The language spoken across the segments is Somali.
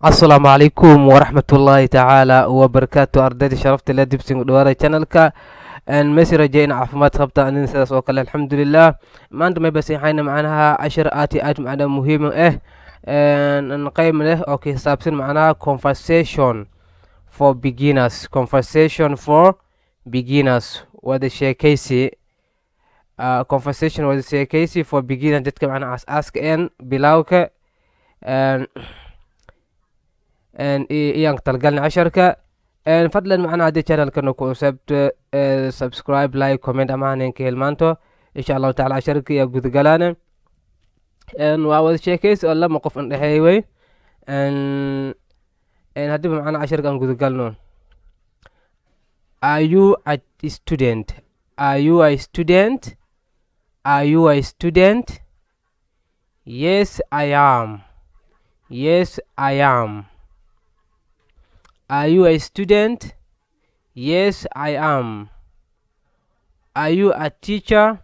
asalaamu calaykum waraxmatullaahi tacaala wabarakaatu ardayda sharafta leh dibsiga dhawaada channelka meesi rajeyn caafimaad qabta anina sidaas oo kale alxamdulilah maanta may basiixayna macnaha cashir aad iyo aad macnaha muhiim ah qayb leh oo ka hisaabsan macnaha conversation for beginners wada sheekaysi wada sheekaysi for beginners dadka macnaha aas-aaska een bilowka iyaan talgalna casharka fadlan macnaha haddii channelkana ku cusubta subscribe like comment ama haneenka hilmaanto insha allahu tacala casharka iyo gudgalaana waa wada sheekaysi oo lama qof indhexeey wey haddiiba macnaha casharka aan gudgalno are you a student are you a student are you a student yes I am yes I am Are you a student? Yes, I am. Are you a teacher?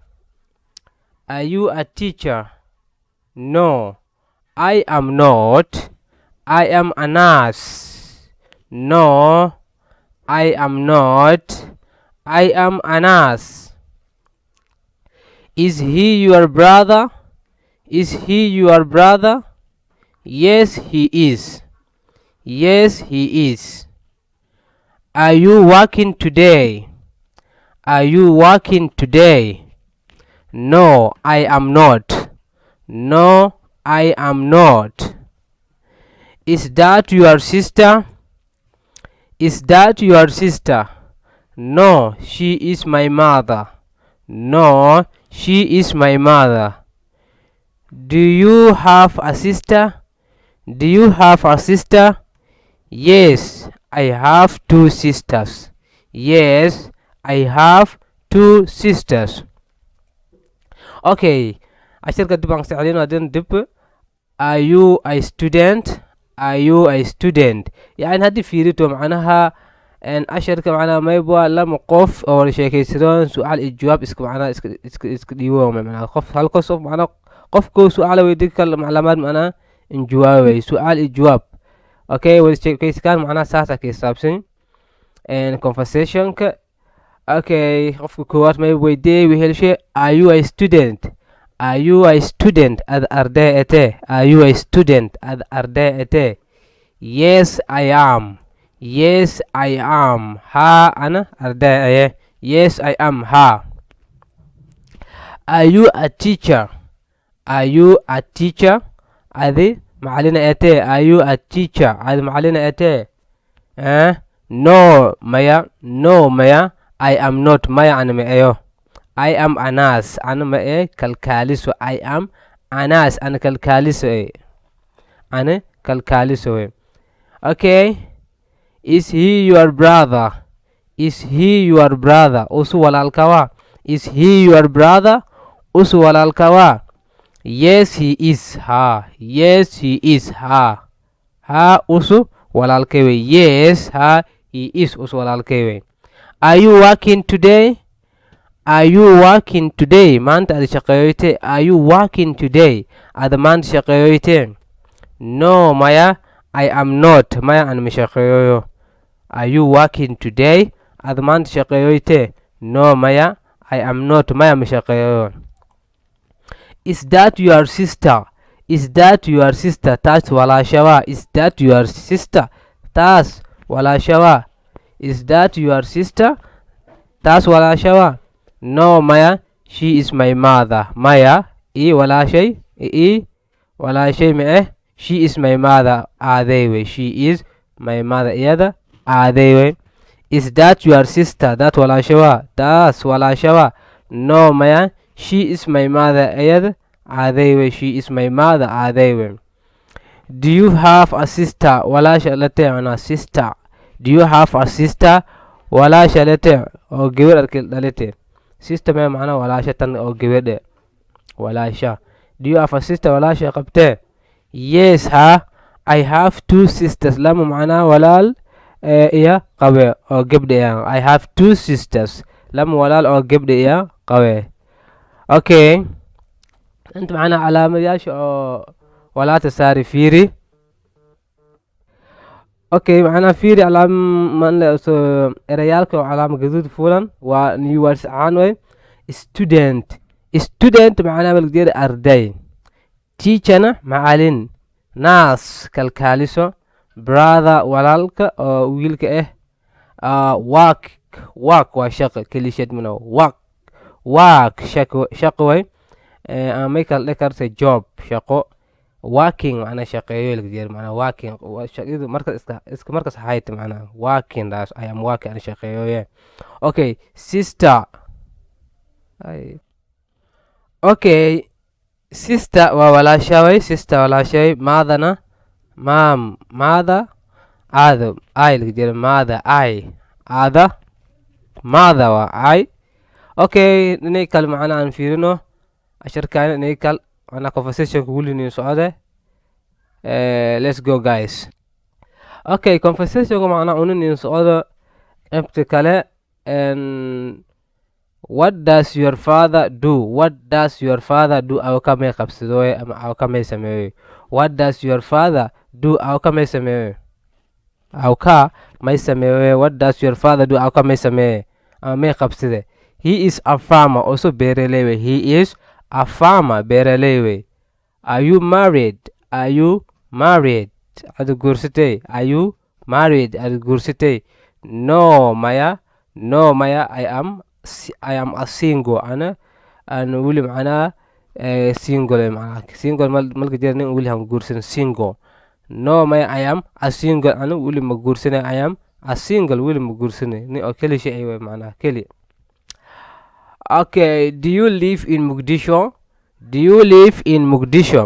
Are you a teacher? No, I am not. I am a nurse. No, I am not. I am a nurse. Is he your brother? Is he your brother? Yes, he is. Yes, he is. Are you working today? Are you working today? No, I am not. No, I am not. Is that your sister? Is that your sister? No, she is my mother. No, she is my mother. Do you have a sister? Do you have a sister? Yes, I have two sisters. Yes, I have two sisters. Okay, cashirka dib aan socdin hadin dib. Are you a student? Are you a student? يعني هدي fiirito macnaha casharka macnaha mayba lama qof oo sheekaysadaan su'aal iyo jawaab iska macnaha iska dhiibo macnaha qof hal qof macnaha qofku su'aal weydiin kala macluumaad macnaha in jawaabay su'aal iyo jawaab. Okay, wada sheekayskaan macnaha saasa ka hisaabsan conversationka. Okay, qofka koowaad may weydiiyey wehelshe are you a student? Are you a student? ad arday ete are you a student? ad arday ete yes I am. Yes I am. Ha ana arday aye yes I am ha. Are you a teacher? Are you a teacher? adi macalina ete are you a teacher? adi macalina ete no maya. No maya. I am not maya ana ma ayo. I am a nurse ana ma e kalkaaliso. I am a nurse ana kalkaaliso ana kalkaaliso. Okay, is he your brother? Is he your brother? usu walaalkawa. Is he your brother? usu walaalkawa. Yes, he is. Ha. Yes, he is. Ha. Ha usu walaalkewe. Yes, ha he is usu walaalkewe. Are you working today? Are you working today? Maanta ad shaqeeyoyte. Are you working today? Ad maanta shaqeeyoyte. No, maya. I am not. Maya an mishaqeeyoyo. Are you working today? Ad maanta shaqeeyoyte. No, maya. I am not. Maya mishaqeeyoyo. Is that your sister? Is that your sister? Taas walaashawa. Is that your sister? Taas walaashawa. Is that your sister? Taas walaashawa. No, maya. She is my mother. Maya. Walaashay. Walaashay me she is my mother. Adewe. She is my mother. Iyada adewe. Is that your sister? That walaashawa. Taas walaashawa. No, maya. She is my mother. Ayad adewe. She is my mother. Adewe. Do you have a sister? Walaasha late ana sister. Do you have a sister? Walaasha late oo gabar arkil dhalate. Sister ma macna walaasha tan oo gabadha. Walaasha. Do you have a sister? Walaasha qabte. Yes, ha. I have two sisters. Lama macna walaal iya qabe oo gabdha. I have two sisters. Lama walaal oo gabdha iya qabe. Okay, انت معنا علامة ياش ولا تساري فيري okay macnaa fiiri calaama erayaalka oo calaama gaduud fuulan waa new words caan way student student macnaa malgjeeda arday teacherna macalin nas kalkaaliso brother walaalka oo wiilka work waa shaqo kelishad mana work shaqo way may kala dhici karta job shaqo working macnaa shaqeeyo lagjeer macnaa working shaqadu markas hayt macnaa working daas I am working shaqeeyo okay sister okay sister waa walaashay sister walaashay maadana mother aado ay lagjeer mother ay aada mother waa ay okay inay kal macnaa aan fiirino asharkaan inay kal ana conversation wulini socode let's go guys okay conversation macna unini socode qeybta kale what does your father do aw kamay qabsadooye ama aw kamay sameeyo what does your father do aw kamay sameeyo aw ka may sameeyo what does your father do aw kamay sameeyo ama may qabsade he is a farmer also beeraley he is a farmer beeraley are you married adu guursatay are you married adu guursatay no maya I am a single ana wili macnaa single macnaa single malka jeernin wili han guursan single no maya I am a single ana wili ma guursanay I am a single wili ma guursanay ni oo keli shay way macnaa keli okay do you live in Mogadishu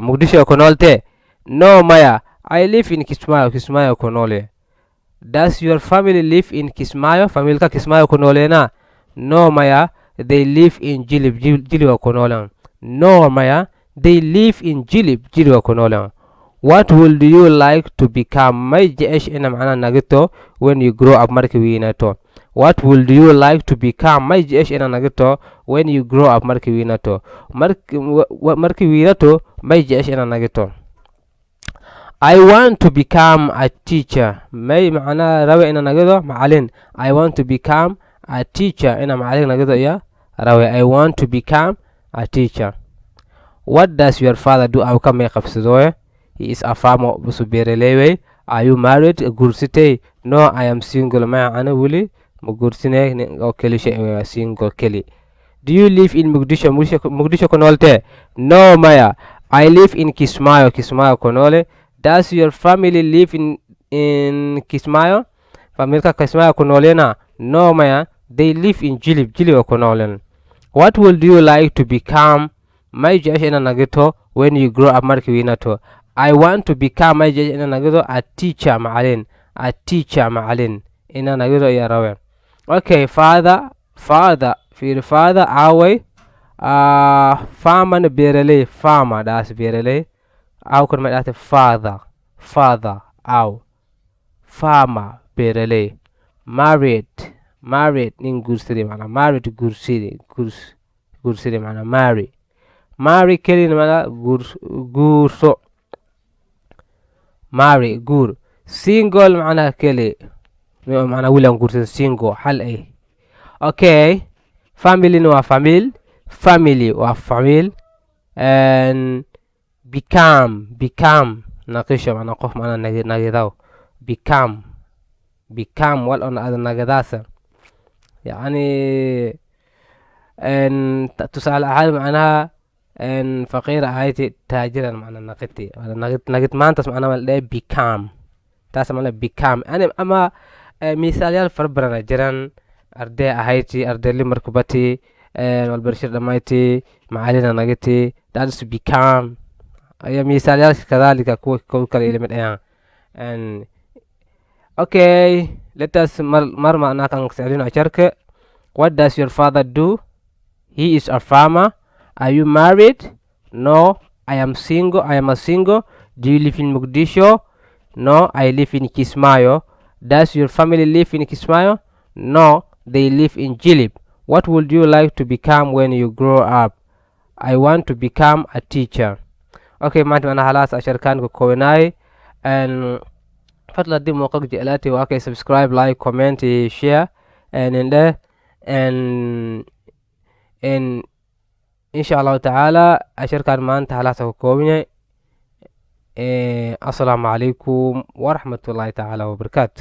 Mogadishu konolte no maya I live in Kismayo konole does your family live in Kismayo familka Kismayo konole na no maya they live in Jilib konole no maya they live in Jilib konole what would you like to become may jeesh ina macna nagito when you grow up markii wiinato what would you like to become may jeesh ina nagito when you grow up markii wiinato markii wiinato may jeesh ina nagito I want to become a teacher may macna rawe ina nagado macalin I want to become a teacher ina macalin nagado ya rawe I want to become a teacher what does your father do aw kamay qabsadooye he is a farmer busu beeraley are you married guursatay no I am single ma ana wili ma guursanay oo keli shay single keli do you live in Mogadishu konolte no maya I live in Kismayo konole does your family live in Kismayo familka Kismayo konole na no maya they live in Jilib konole what would you like to become may jeesh ina nagito when you grow up markii wiinato I want to become may jeesh ina nagito a teacher macalin ina nagito ya rawe okay father fiir father away farmer beeraley farmer daas beeraley aw kan ma dhahte father aw farmer beeraley married nin guursaday macnaa married guursaday macnaa marry kelina macnaa guurso marry guur single macnaa keli macnaa wilan guursan single hal ay okay family waa famil and become naqisho macnaa qof macnaa nagidaw become wal on ada nagadaasa yani tusaale ahaan macnaha faqiir ahayti taajiran macnaa naqiti nagid maantas macnaa mal become taas macnaa become ama misaalyaal fara badan jiran arday ahayti arday markubati walbarashada dhamayti macalina nagiti that is become aya misaalyaal kadalika kuwa kale element and okay let us mar macnaa kan sicilino asharka what does your father do he is a farmer are you married no I am a single do you live in Mogadishu no I live in Kismayo does your family live in Kismayo no they live in Jilib what would you like to become when you grow up I want to become a teacher okay maanta macnaa halaas asharkaan ku koobanaay fadlan dib muuqaalka jeclaatay waa kay subscribe like comment share and insha allahu tacaala casharkan maanta halaasa ka kooban yahay. Assalaamu calaykum waraxmatullaahi tacaala wabarakaatu.